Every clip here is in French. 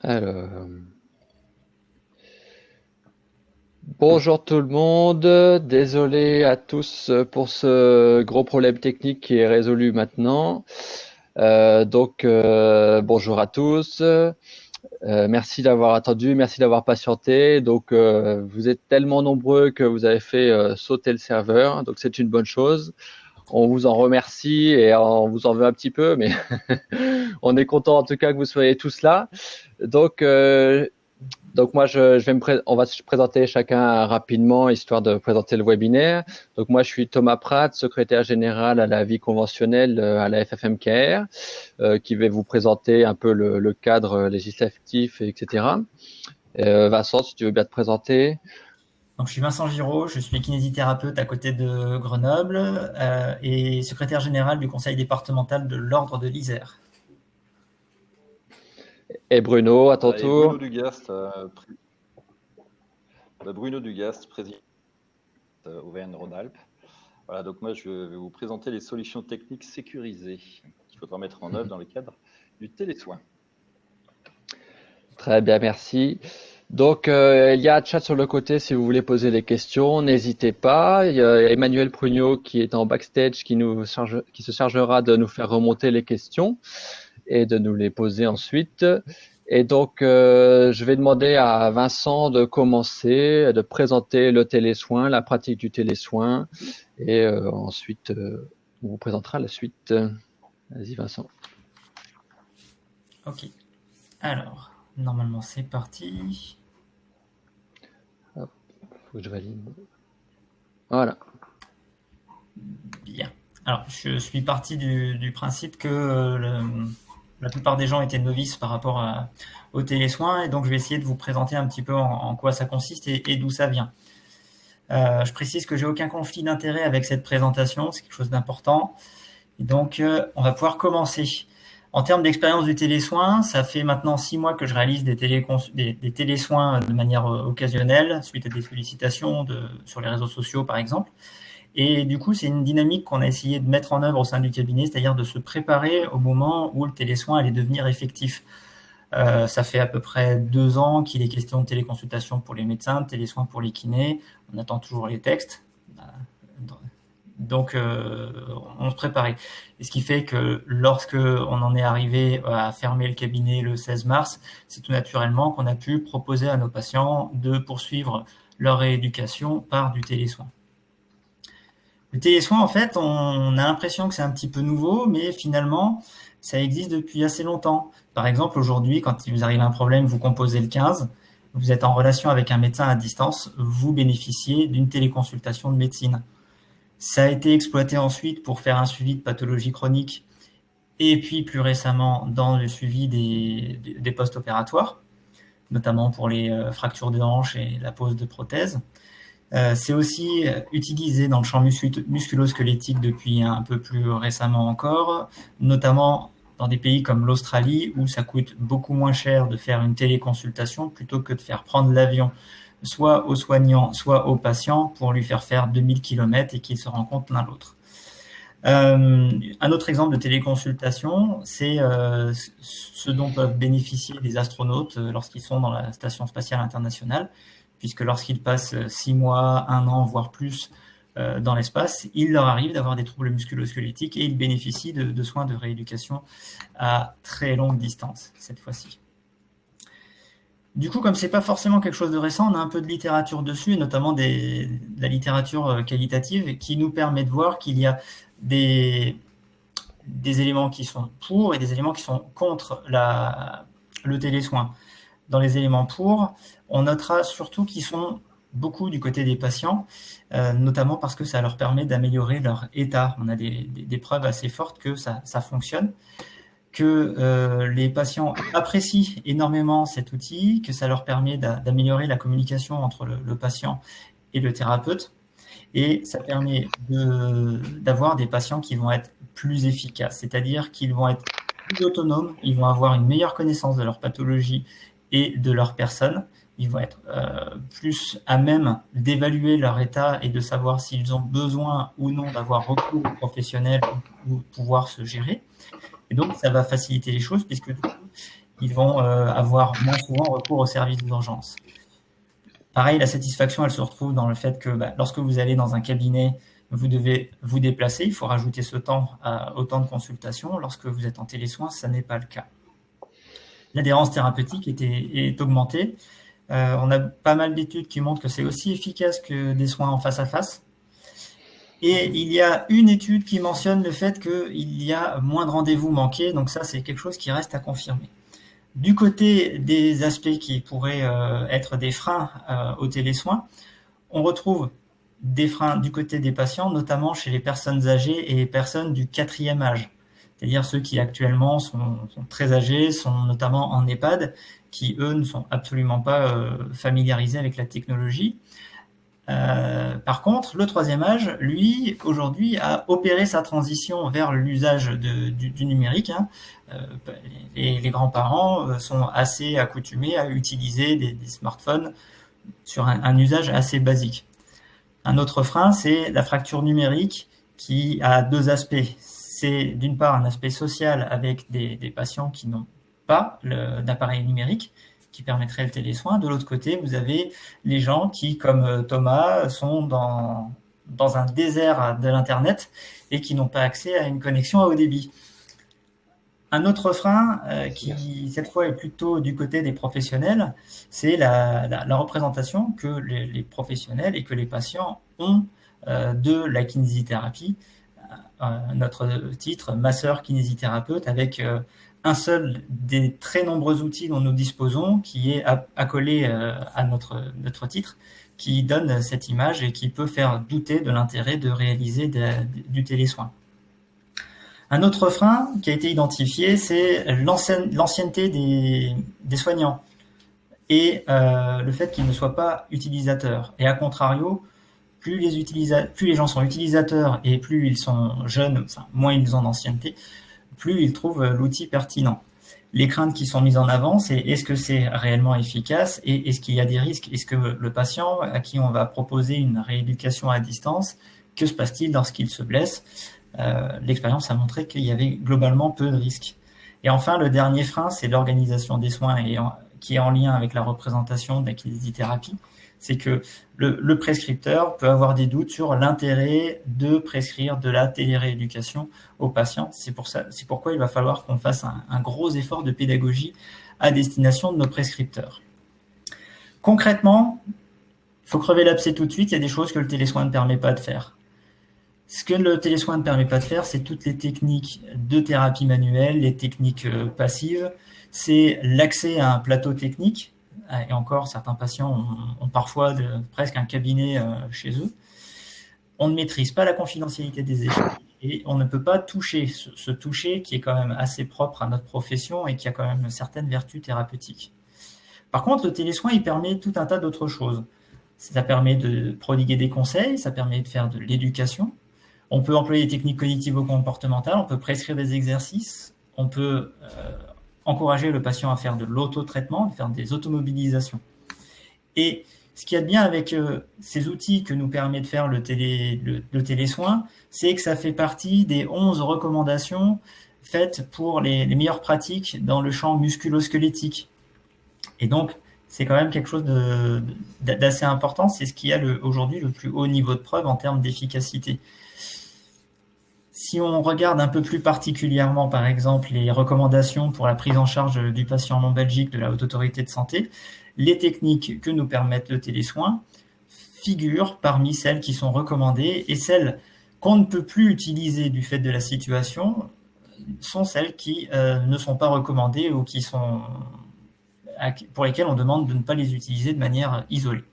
Alors, bonjour tout le monde. Désolé à tous pour ce gros problème technique qui est résolu maintenant. Bonjour à tous. Merci d'avoir attendu, merci d'avoir patienté. Vous êtes tellement nombreux que vous avez fait sauter le serveur, donc c'est une bonne chose. On vous en remercie et on vous en veut un petit peu, mais on est content en tout cas que vous soyez tous là. Donc, euh, donc moi, on va se présenter chacun rapidement, histoire de présenter le webinaire. Donc moi, je suis Thomas Pratt, secrétaire général à la vie conventionnelle à la FFMKR, qui va vous présenter un peu le cadre législatif, etc. Vincent, si tu veux bien te présenter. Donc, je suis Vincent Giraud, je suis kinésithérapeute à côté de Grenoble et secrétaire général du conseil départemental de l'Ordre de l'Isère. Et Bruno, à ton Et Bruno tour. Dugast, Bruno Dugast, président Auvergne-Rhône-Alpes. Voilà, donc moi je vais vous présenter les solutions techniques sécurisées qu'il faudra mettre en œuvre dans le cadre du télésoin. Très bien, merci. Donc, il y a un chat sur le côté si vous voulez poser des questions, n'hésitez pas. Il y a Emmanuel Prugnot qui est en backstage qui se chargera de nous faire remonter les questions et de nous les poser ensuite. Et donc, je vais demander à Vincent de commencer, de présenter le télésoin, la pratique du télésoin, et ensuite, on vous présentera la suite. Vas-y, Vincent. Ok. Alors, normalement, c'est parti. Faut que je valide. Voilà. Bien. Alors, je suis parti du principe que la plupart des gens étaient novices par rapport aux télésoins, et donc je vais essayer de vous présenter un petit peu en quoi ça consiste et d'où ça vient. Je précise que j'ai aucun conflit d'intérêt avec cette présentation, c'est quelque chose d'important. Et donc, on va pouvoir commencer. En termes d'expérience du télésoin, ça fait maintenant 6 mois que je réalise des télésoins de manière occasionnelle, suite à des sollicitations sur les réseaux sociaux, par exemple. Et du coup, c'est une dynamique qu'on a essayé de mettre en œuvre au sein du cabinet, c'est-à-dire de se préparer au moment où le télésoin allait devenir effectif. Ça fait à peu près 2 ans qu'il est question de téléconsultation pour les médecins, de télésoins pour les kinés. On attend toujours les textes. Donc, on se préparait. Et ce qui fait que lorsque on en est arrivé à fermer le cabinet le 16 mars, c'est tout naturellement qu'on a pu proposer à nos patients de poursuivre leur rééducation par du télésoin. Le télésoin, en fait, on a l'impression que c'est un petit peu nouveau, mais finalement, ça existe depuis assez longtemps. Par exemple, aujourd'hui, quand il vous arrive un problème, vous composez le 15, vous êtes en relation avec un médecin à distance, vous bénéficiez d'une téléconsultation de médecine. Ça a été exploité ensuite pour faire un suivi de pathologie chronique et puis plus récemment dans le suivi des post-opératoires, notamment pour les fractures de hanche et la pose de prothèses. C'est aussi utilisé dans le champ musculo-squelettique depuis un peu plus récemment encore, notamment dans des pays comme l'Australie où ça coûte beaucoup moins cher de faire une téléconsultation plutôt que de faire prendre l'avion soit aux soignants, soit aux patients pour lui faire 2000 km et qu'ils se rencontrent l'un l'autre. Un autre exemple de téléconsultation, c'est ce dont peuvent bénéficier les astronautes lorsqu'ils sont dans la Station spatiale internationale, puisque lorsqu'ils passent 6 mois, 1 an, voire plus dans l'espace, il leur arrive d'avoir des troubles musculo-squelettiques et ils bénéficient de soins de rééducation à très longue distance, cette fois-ci. Du coup, comme c'est pas forcément quelque chose de récent, on a un peu de littérature dessus, et notamment de la littérature qualitative, qui nous permet de voir qu'il y a des éléments qui sont pour et des éléments qui sont contre le télésoin. Dans les éléments pour, on notera surtout qu'ils sont beaucoup du côté des patients, notamment parce que ça leur permet d'améliorer leur état. On a des preuves assez fortes que ça fonctionne, que les patients apprécient énormément cet outil, que ça leur permet d'améliorer la communication entre le patient et le thérapeute, et ça permet d'avoir des patients qui vont être plus efficaces, c'est-à-dire qu'ils vont être plus autonomes, ils vont avoir une meilleure connaissance de leur pathologie et de leur personne, ils vont être plus à même d'évaluer leur état et de savoir s'ils ont besoin ou non d'avoir recours aux professionnels pour pouvoir se gérer. Et donc, ça va faciliter les choses puisque du coup, ils vont avoir moins souvent recours au service d'urgence. Pareil, la satisfaction, elle se retrouve dans le fait que lorsque vous allez dans un cabinet, vous devez vous déplacer, il faut rajouter ce temps au temps de consultation. Lorsque vous êtes en télésoin, ça n'est pas le cas. L'adhérence thérapeutique est augmentée. On a pas mal d'études qui montrent que c'est aussi efficace que des soins en face à face. Et il y a une étude qui mentionne le fait qu'il y a moins de rendez-vous manqués, donc ça c'est quelque chose qui reste à confirmer. Du côté des aspects qui pourraient être des freins aux télésoins, on retrouve des freins du côté des patients, notamment chez les personnes âgées et les personnes du 4e âge, c'est-à-dire ceux qui actuellement sont très âgés, sont notamment en EHPAD, qui eux ne sont absolument pas familiarisés avec la technologie. Par contre, le 3e âge, lui, aujourd'hui, a opéré sa transition vers l'usage du numérique. Les grands-parents sont assez accoutumés à utiliser des smartphones sur un usage assez basique. Un autre frein, c'est la fracture numérique qui a 2 aspects. C'est d'une part un aspect social avec des patients qui n'ont pas d'appareil numérique, qui permettrait le télésoin. De l'autre côté, vous avez les gens qui, comme Thomas, sont dans un désert de l'Internet et qui n'ont pas accès à une connexion à haut débit. Un autre frein qui, cette fois, est plutôt du côté des professionnels, c'est la représentation que les professionnels et que les patients ont de la kinésithérapie. Notre titre, masseur kinésithérapeute, avec un seul des très nombreux outils dont nous disposons, qui est accolé à notre titre, qui donne cette image et qui peut faire douter de l'intérêt de réaliser du télésoin. Un autre frein qui a été identifié, c'est l'ancienneté des soignants et le fait qu'ils ne soient pas utilisateurs. Et à contrario, plus les gens sont utilisateurs et plus ils sont jeunes, enfin moins ils ont d'ancienneté, plus ils trouvent l'outil pertinent. Les craintes qui sont mises en avant, c'est est-ce que c'est réellement efficace et est-ce qu'il y a des risques? Est-ce que le patient à qui on va proposer une rééducation à distance, que se passe-t-il lorsqu'il se blesse? L'expérience a montré qu'il y avait globalement peu de risques. Et enfin, le dernier frein, c'est l'organisation des soins qui est en lien avec la représentation de la kinésithérapie. C'est que le prescripteur peut avoir des doutes sur l'intérêt de prescrire de la télérééducation aux patients. C'est pourquoi il va falloir qu'on fasse un gros effort de pédagogie à destination de nos prescripteurs. Concrètement, il faut crever l'abcès tout de suite, il y a des choses que le télésoin ne permet pas de faire. Ce que le télésoin ne permet pas de faire, c'est toutes les techniques de thérapie manuelle, les techniques passives, c'est l'accès à un plateau technique. Et encore, certains patients ont parfois presque un cabinet chez eux. On ne maîtrise pas la confidentialité des échanges et on ne peut pas toucher ce toucher qui est quand même assez propre à notre profession et qui a quand même certaines vertus thérapeutiques. Par contre, le télésoin, il permet tout un tas d'autres choses. Ça permet de prodiguer des conseils, ça permet de faire de l'éducation. On peut employer des techniques cognitivo-comportementales, on peut prescrire des exercices, on peut encourager le patient à faire de l'auto-traitement, de faire des automobilisations. Et ce qu'il y a de bien avec ces outils que nous permet de faire le télésoin, c'est que ça fait partie des 11 recommandations faites pour les meilleures pratiques dans le champ musculo-squelettique. Et donc, c'est quand même quelque chose d'assez important. C'est ce qui a aujourd'hui le plus haut niveau de preuve en termes d'efficacité. Si on regarde un peu plus particulièrement, par exemple, les recommandations pour la prise en charge du patient lombalgique de la Haute Autorité de Santé, les techniques que nous permettent le télésoin figurent parmi celles qui sont recommandées et celles qu'on ne peut plus utiliser du fait de la situation sont celles qui ne sont pas recommandées ou pour lesquelles on demande de ne pas les utiliser de manière isolée.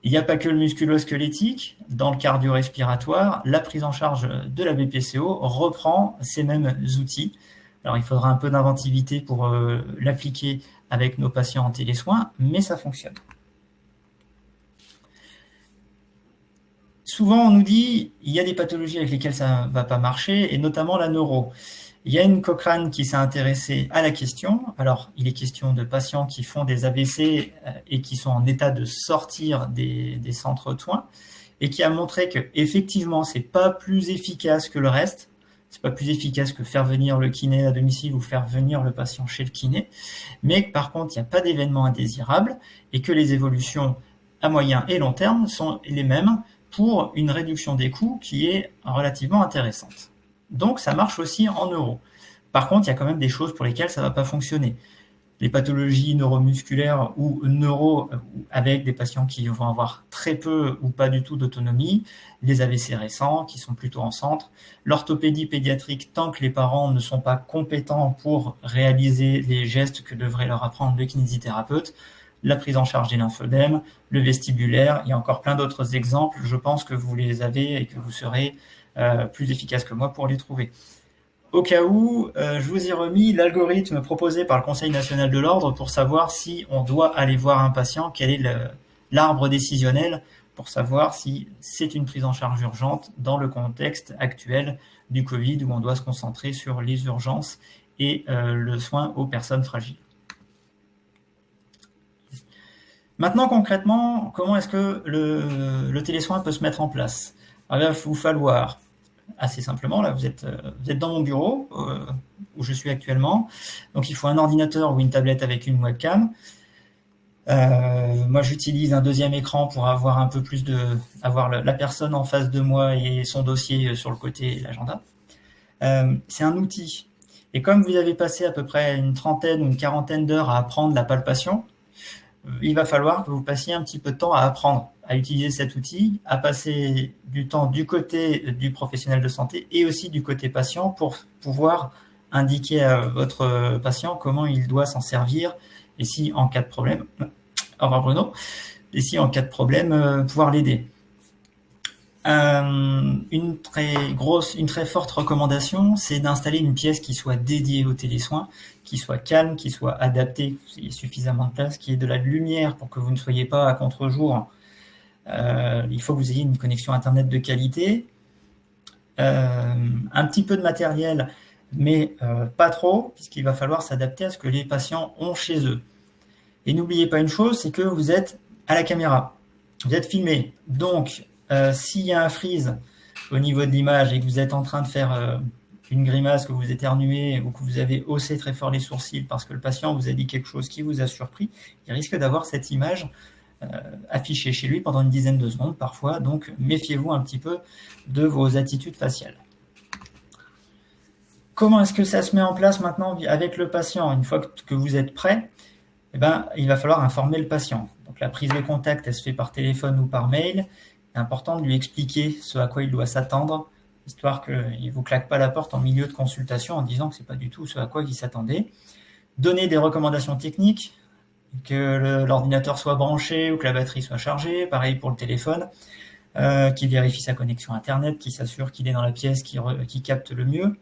Il n'y a pas que le musculo-squelettique. Dans le cardio-respiratoire, la prise en charge de la BPCO reprend ces mêmes outils. Alors, il faudra un peu d'inventivité pour l'appliquer avec nos patients en télésoins, mais ça fonctionne. Souvent, on nous dit il y a des pathologies avec lesquelles ça ne va pas marcher, et notamment la neuro. Il y a une Cochrane qui s'est intéressée à la question. Alors, il est question de patients qui font des AVC et qui sont en état de sortir des centres de soins et qui a montré que effectivement, c'est pas plus efficace que le reste. c'est pas plus efficace que faire venir le kiné à domicile ou faire venir le patient chez le kiné, mais par contre, il n'y a pas d'événement indésirable et que les évolutions à moyen et long terme sont les mêmes pour une réduction des coûts qui est relativement intéressante. Donc, ça marche aussi en neuro. Par contre, il y a quand même des choses pour lesquelles ça ne va pas fonctionner. Les pathologies neuromusculaires ou neuro avec des patients qui vont avoir très peu ou pas du tout d'autonomie, les AVC récents qui sont plutôt en centre, l'orthopédie pédiatrique tant que les parents ne sont pas compétents pour réaliser les gestes que devrait leur apprendre le kinésithérapeute, la prise en charge des lymphodèmes, le vestibulaire, il y a encore plein d'autres exemples, je pense que vous les avez et que vous serez plus efficace que moi pour les trouver. Au cas où, je vous ai remis l'algorithme proposé par le Conseil national de l'ordre pour savoir si on doit aller voir un patient, quel est l'arbre décisionnel pour savoir si c'est une prise en charge urgente dans le contexte actuel du Covid où on doit se concentrer sur les urgences et le soin aux personnes fragiles. Maintenant, concrètement, comment est-ce que le télésoin peut se mettre en place? Alors, il va vous falloir assez simplement, là vous êtes dans mon bureau où je suis actuellement, donc il faut un ordinateur ou une tablette avec une webcam. Moi j'utilise un deuxième écran pour avoir un peu plus avoir la personne en face de moi et son dossier sur le côté et l'agenda. C'est un outil, et comme vous avez passé à peu près une trentaine ou une quarantaine d'heures à apprendre la palpation, il va falloir que vous passiez un petit peu de temps à apprendre à utiliser cet outil, à passer du temps du côté du professionnel de santé et aussi du côté patient pour pouvoir indiquer à votre patient comment il doit s'en servir et si en cas de problème, au revoir Bruno, et si en cas de problème, pouvoir l'aider. Une très forte recommandation, c'est d'installer une pièce qui soit dédiée au télésoin, qui soit calme, qui soit adaptée, qu'il y ait suffisamment de place, qu'il y ait de la lumière pour que vous ne soyez pas à contre-jour. Il faut que vous ayez une connexion Internet de qualité, un petit peu de matériel, mais pas trop, puisqu'il va falloir s'adapter à ce que les patients ont chez eux. Et n'oubliez pas une chose, c'est que vous êtes à la caméra, vous êtes filmé. Donc, s'il y a un freeze au niveau de l'image et que vous êtes en train de faire une grimace, que vous éternuez ou que vous avez haussé très fort les sourcils parce que le patient vous a dit quelque chose qui vous a surpris, il risque d'avoir cette image affichée chez lui pendant une dizaine de secondes parfois, donc méfiez-vous un petit peu de vos attitudes faciales. Comment est-ce que ça se met en place maintenant avec le patient? Une fois que vous êtes prêt, il va falloir informer le patient. Donc la prise de contact, elle se fait par téléphone ou par mail. C'est important de lui expliquer ce à quoi il doit s'attendre, histoire qu'il ne vous claque pas la porte en milieu de consultation en disant que ce n'est pas du tout ce à quoi il s'attendait. Donner des recommandations techniques, que l'ordinateur soit branché ou que la batterie soit chargée, pareil pour le téléphone, qu'il vérifie sa connexion Internet, qu'il s'assure qu'il est dans la pièce qui capte le mieux,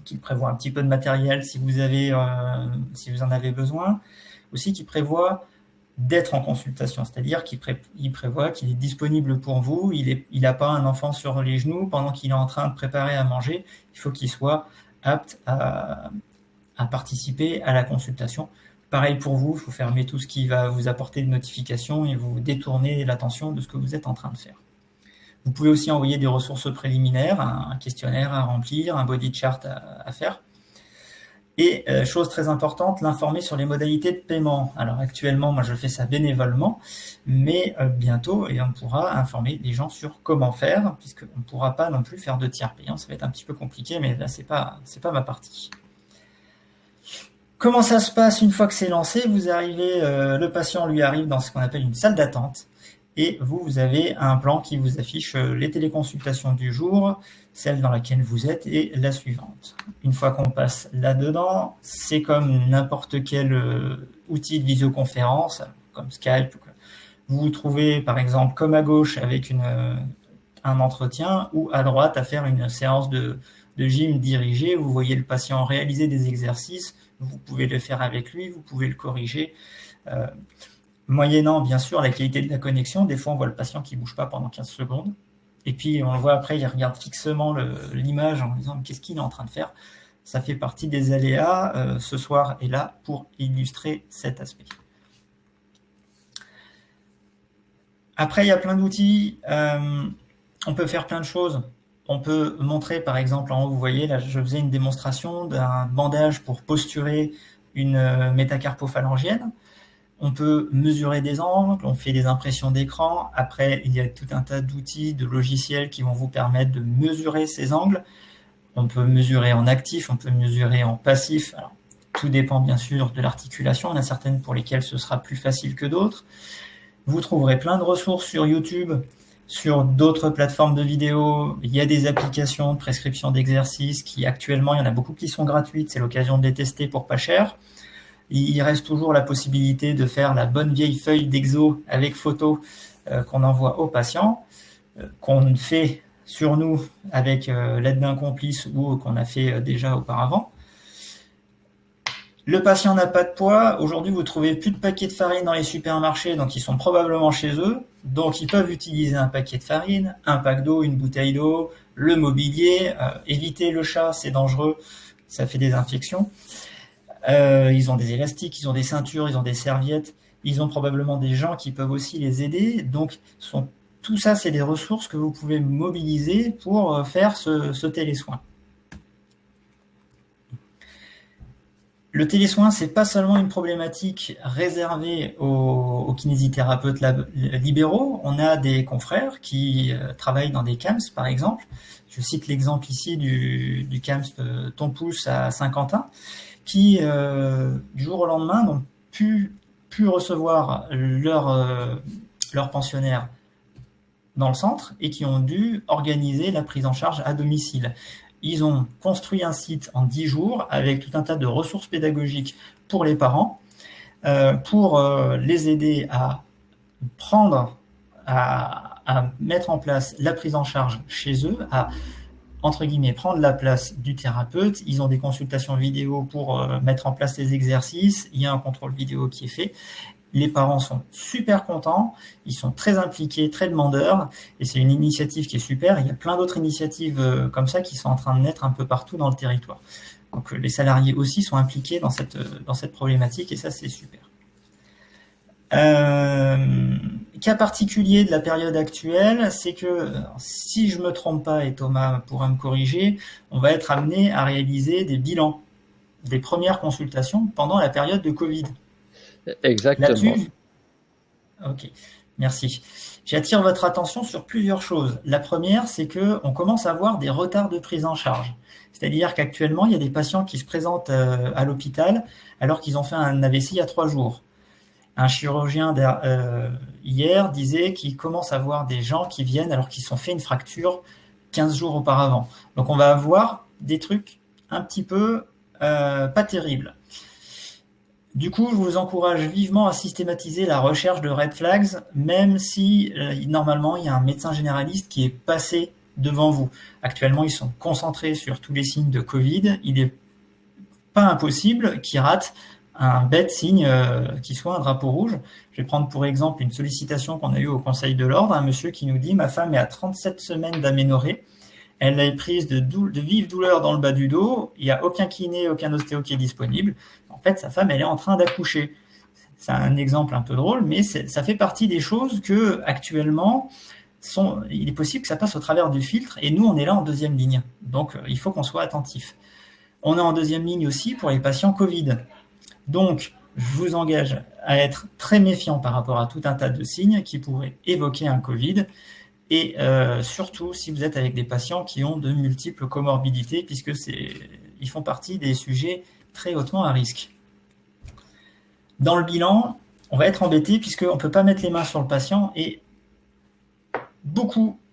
qu'il prévoit un petit peu de matériel si vous en avez besoin, aussi qu'il prévoit d'être en consultation, c'est-à-dire qu'il prévoit qu'il est disponible pour vous, il n'a pas un enfant sur les genoux pendant qu'il est en train de préparer à manger, il faut qu'il soit apte à participer à la consultation. Pareil pour vous, il faut fermer tout ce qui va vous apporter de notifications et vous détourner l'attention de ce que vous êtes en train de faire. Vous pouvez aussi envoyer des ressources préliminaires, un questionnaire à remplir, un body chart à faire. Et chose très importante, l'informer sur les modalités de paiement. Alors actuellement, moi je fais ça bénévolement, mais bientôt, on pourra informer les gens sur comment faire, puisqu'on ne pourra pas non plus faire de tiers payants. Ça va être un petit peu compliqué, mais là c'est pas ma partie. Comment ça se passe une fois que c'est lancé? Vous arrivez, le patient lui arrive dans ce qu'on appelle une salle d'attente, et vous avez un plan qui vous affiche les téléconsultations du jour, celle dans laquelle vous êtes et la suivante. Une fois qu'on passe là-dedans, c'est comme n'importe quel outil de visioconférence, comme Skype. Vous vous trouvez par exemple comme à gauche avec un entretien ou à droite à faire une séance de gym dirigée. Vous voyez le patient réaliser des exercices, vous pouvez le faire avec lui, vous pouvez le corriger. Moyennant bien sûr la qualité de la connexion, des fois on voit le patient qui ne bouge pas pendant 15 secondes. Et puis, on le voit après, il regarde fixement l'image en disant « qu'est-ce qu'il est en train de faire ?» Ça fait partie des aléas. Ce soir est là pour illustrer cet aspect. Après, il y a plein d'outils. On peut faire plein de choses. on peut montrer, par exemple, en haut, vous voyez, là, je faisais une démonstration d'un bandage pour posturer une métacarpophalangienne. On peut mesurer des angles, on fait des impressions d'écran. Après, il y a tout un tas d'outils, de logiciels qui vont vous permettre de mesurer ces angles. On peut mesurer en actif, on peut mesurer en passif. Alors, tout dépend bien sûr de l'articulation. Il y en a certaines pour lesquelles ce sera plus facile que d'autres. Vous trouverez plein de ressources sur YouTube, sur d'autres plateformes de vidéos. Il y a des applications de prescription d'exercices qui actuellement, il y en a beaucoup qui sont gratuites. C'est l'occasion de les tester pour pas cher. Il reste toujours la possibilité de faire la bonne vieille feuille d'exo avec photo qu'on envoie aux patients, qu'on fait sur nous avec l'aide d'un complice ou qu'on a fait déjà auparavant. Le patient n'a pas de poids. Aujourd'hui, vous trouvez plus de paquets de farine dans les supermarchés, donc ils sont probablement chez eux. Donc, ils peuvent utiliser un paquet de farine, un pack d'eau, une bouteille d'eau, le mobilier. Éviter le chat, c'est dangereux, ça fait des infections. Ils ont des élastiques, ils ont des ceintures, ils ont des serviettes. Ils ont probablement des gens qui peuvent aussi les aider. Donc, tout ça, c'est des ressources que vous pouvez mobiliser pour faire ce télésoin. Le télésoin, c'est pas seulement une problématique réservée aux kinésithérapeutes libéraux. On a des confrères qui travaillent dans des CAMS, par exemple. Je cite l'exemple ici du CAMS Ton Pouce à Saint-Quentin, qui, du jour au lendemain, n'ont pu recevoir leurs pensionnaires dans le centre et qui ont dû organiser la prise en charge à domicile. Ils ont construit un site en 10 jours avec tout un tas de ressources pédagogiques pour les parents, pour les aider à mettre en place la prise en charge chez eux, à, entre guillemets, prendre la place du thérapeute. Ils ont des consultations vidéo pour mettre en place les exercices. Il y a un contrôle vidéo qui est fait. Les parents sont super contents, ils sont très impliqués, très demandeurs, et c'est une initiative qui est super. Il y a plein d'autres initiatives comme ça qui sont en train de naître un peu partout dans le territoire. Donc les salariés aussi sont impliqués dans cette problématique, et ça c'est super. Cas particulier de la période actuelle, c'est que, si je me trompe pas, et Thomas pourra me corriger, on va être amené à réaliser des bilans des premières consultations pendant la période de Covid. Exactement. Là-dessus, ok, merci. J'attire votre attention sur plusieurs choses. La première, c'est qu'on commence à avoir des retards de prise en charge. C'est-à-dire qu'actuellement, il y a des patients qui se présentent à l'hôpital alors qu'ils ont fait un AVC il y a 3 jours. Un chirurgien hier disait qu'il commence à voir des gens qui viennent alors qu'ils se sont fait une fracture 15 jours auparavant. Donc on va avoir des trucs un petit peu pas terribles. Du coup, je vous encourage vivement à systématiser la recherche de red flags, même si normalement il y a un médecin généraliste qui est passé devant vous. Actuellement, ils sont concentrés sur tous les signes de Covid. Il n'est pas impossible qu'ils ratent un bête signe qui soit un drapeau rouge. Je vais prendre pour exemple une sollicitation qu'on a eue au Conseil de l'Ordre, un monsieur qui nous dit « Ma femme est à 37 semaines d'aménorrhée. Elle a prise de vives douleurs dans le bas du dos. Il n'y a aucun kiné, aucun ostéo qui est disponible. En fait, sa femme, elle est en train d'accoucher. » C'est un exemple un peu drôle, mais ça fait partie des choses que actuellement, il est possible que ça passe au travers du filtre, et nous, on est là en deuxième ligne. Donc, il faut qu'on soit attentif. On est en deuxième ligne aussi pour les patients Covid. Donc, je vous engage à être très méfiant par rapport à tout un tas de signes qui pourraient évoquer un Covid. Et surtout si vous êtes avec des patients qui ont de multiples comorbidités, puisque ils font partie des sujets très hautement à risque. Dans le bilan, on va être embêté puisqu'on ne peut pas mettre les mains sur le patient, et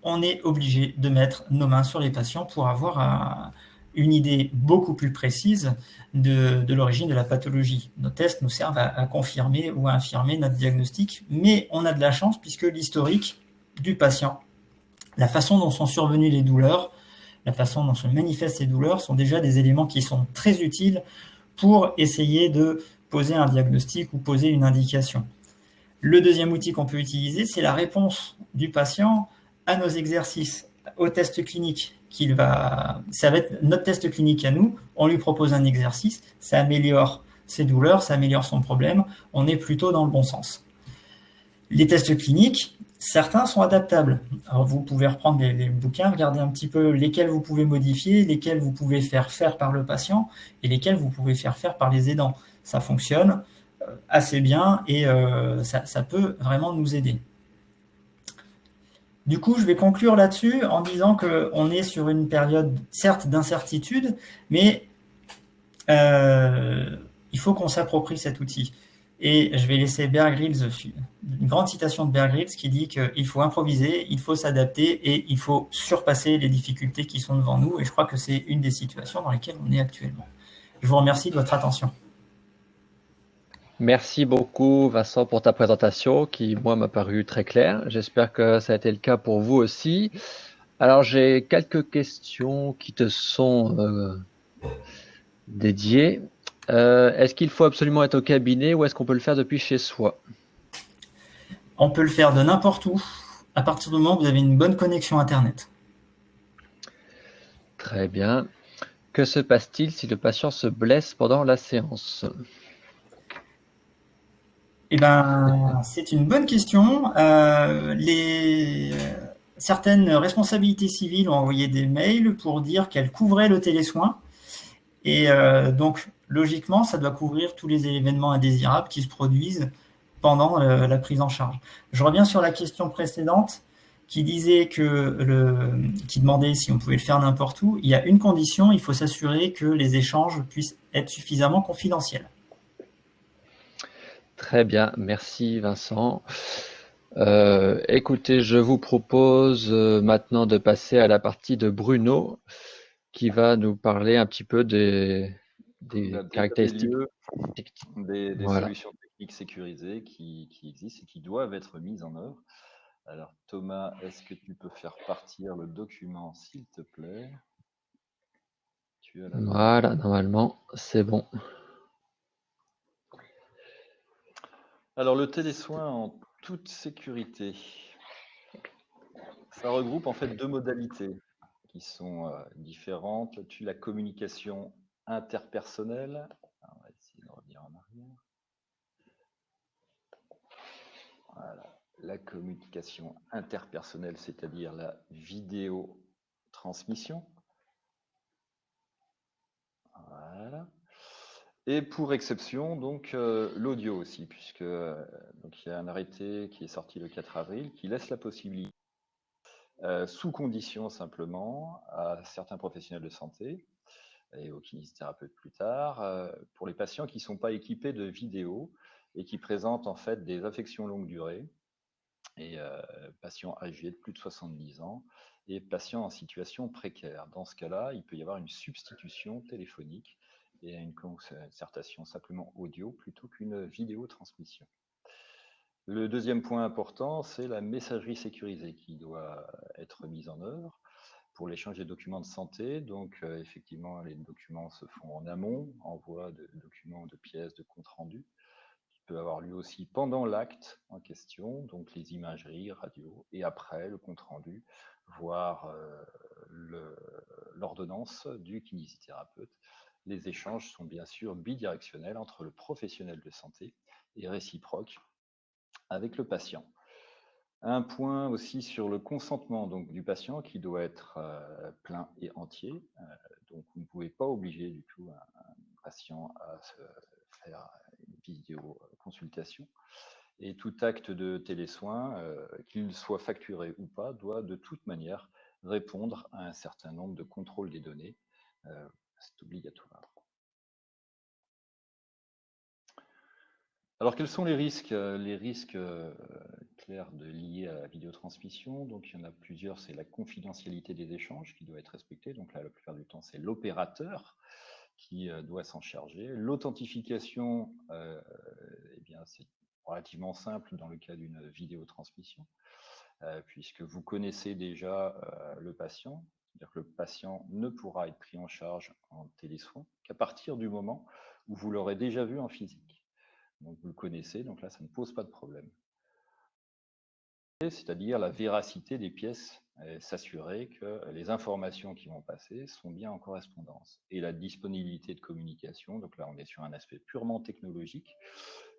on est obligé de mettre nos mains sur les patients pour avoir une idée beaucoup plus précise de l'origine de la pathologie. Nos tests nous servent à confirmer ou à infirmer notre diagnostic, mais on a de la chance puisque l'historique du patient, la façon dont sont survenues les douleurs, la façon dont se manifestent ces douleurs sont déjà des éléments qui sont très utiles pour essayer de poser un diagnostic ou poser une indication. Le deuxième outil qu'on peut utiliser, c'est la réponse du patient à nos exercices, au test clinique. Ça va être notre test clinique à nous, on lui propose un exercice, ça améliore ses douleurs, ça améliore son problème, on est plutôt dans le bon sens. Les tests cliniques, Certains sont adaptables. Alors vous pouvez reprendre les bouquins, regarder un petit peu lesquels vous pouvez modifier, lesquels vous pouvez faire par le patient et lesquels vous pouvez faire par les aidants. Ça fonctionne assez bien et ça peut vraiment nous aider. Du coup, je vais conclure là-dessus en disant qu'on est sur une période, certes, d'incertitude, mais il faut qu'on s'approprie cet outil. Et je vais laisser Bear Grylls, une grande citation de Bear Grylls qui dit qu'il faut improviser, il faut s'adapter et il faut surpasser les difficultés qui sont devant nous. Et je crois que c'est une des situations dans lesquelles on est actuellement. Je vous remercie de votre attention. Merci beaucoup, Vincent, pour ta présentation qui, moi, m'a paru très claire. J'espère que ça a été le cas pour vous aussi. Alors, j'ai quelques questions qui te sont dédiées. Est-ce qu'il faut absolument être au cabinet ou est-ce qu'on peut le faire depuis chez soi? On peut le faire de n'importe où, à partir du moment où vous avez une bonne connexion Internet. Très bien. Que se passe-t-il si le patient se blesse pendant la séance? Eh ben, c'est une bonne question. Certaines responsabilités civiles ont envoyé des mails pour dire qu'elles couvraient le télésoin. Et donc, logiquement, ça doit couvrir tous les événements indésirables qui se produisent pendant la prise en charge. Je reviens sur la question précédente qui disait qui demandait si on pouvait le faire n'importe où. Il y a une condition, il faut s'assurer que les échanges puissent être suffisamment confidentiels. Très bien, merci Vincent. Écoutez, je vous propose maintenant de passer à la partie de Bruno qui va nous parler un petit peu des D'état des caractéristiques. lieux, des Voilà. solutions techniques sécurisées qui existent et qui doivent être mises en œuvre. Alors Thomas, est-ce que tu peux faire partir le document, s'il te plaît? Tu as la main. Voilà, normalement, c'est bon. Alors le télésoin en toute sécurité, ça regroupe en fait deux modalités qui sont différentes. Là-dessus, la communication interpersonnelle. Alors, on va essayer de revenir en arrière. Voilà. La communication interpersonnelle, c'est-à-dire la vidéo transmission. Voilà. Et pour exception, donc l'audio aussi, puisque donc, il y a un arrêté qui est sorti le 4 avril qui laisse la possibilité, sous condition simplement, à certains professionnels de santé et aux kinésithérapeutes plus tard, pour les patients qui ne sont pas équipés de vidéo et qui présentent en fait des affections longue durée, et patients âgés de plus de 70 ans et patients en situation précaire. Dans ce cas-là, il peut y avoir une substitution téléphonique et une concertation simplement audio plutôt qu'une vidéo-transmission. Le deuxième point important, c'est la messagerie sécurisée qui doit être mise en œuvre pour l'échange des documents de santé. Donc, effectivement, les documents se font en amont, envoi de documents, de pièces, de comptes rendus, qui peut avoir lieu aussi pendant l'acte en question, donc les imageries, radio, et après le compte rendu, voire l'ordonnance du kinésithérapeute. Les échanges sont bien sûr bidirectionnels entre le professionnel de santé et réciproques avec le patient. Un point aussi sur le consentement donc, du patient qui doit être plein et entier. Donc vous ne pouvez pas obliger du tout un patient à se faire une vidéo-consultation. Et tout acte de télésoin, qu'il soit facturé ou pas, doit de toute manière répondre à un certain nombre de contrôles des données. C'est obligatoire. Alors, quels sont les risques? Les risques clairs liés à la vidéotransmission, donc il y en a plusieurs. C'est la confidentialité des échanges qui doit être respectée. Donc là, la plupart du temps, c'est l'opérateur qui doit s'en charger. L'authentification, eh bien, c'est relativement simple dans le cas d'une vidéotransmission, puisque vous connaissez déjà le patient. C'est-à-dire que le patient ne pourra être pris en charge en télésoin qu'à partir du moment où vous l'aurez déjà vu en physique. Donc vous le connaissez, donc là ça ne pose pas de problème. C'est-à-dire la véracité des pièces, s'assurer que les informations qui vont passer sont bien en correspondance. Et la disponibilité de communication, donc là on est sur un aspect purement technologique,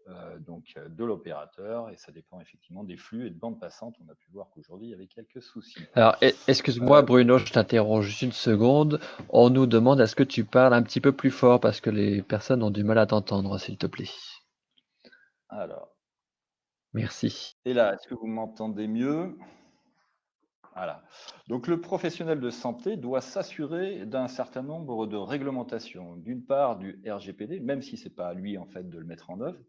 de l'opérateur, et ça dépend effectivement des flux et de bandes passantes. On a pu voir qu'aujourd'hui, il y avait quelques soucis. Alors, excuse-moi, Bruno, je t'interromps juste une seconde. On nous demande est-ce que tu parles un petit peu plus fort parce que les personnes ont du mal à t'entendre, s'il te plaît. Alors, Merci. et là, est-ce que vous m'entendez mieux? Voilà. Donc, le professionnel de santé doit s'assurer d'un certain nombre de réglementations. D'une part, du RGPD, même si ce n'est pas à lui, en fait, de le mettre en œuvre.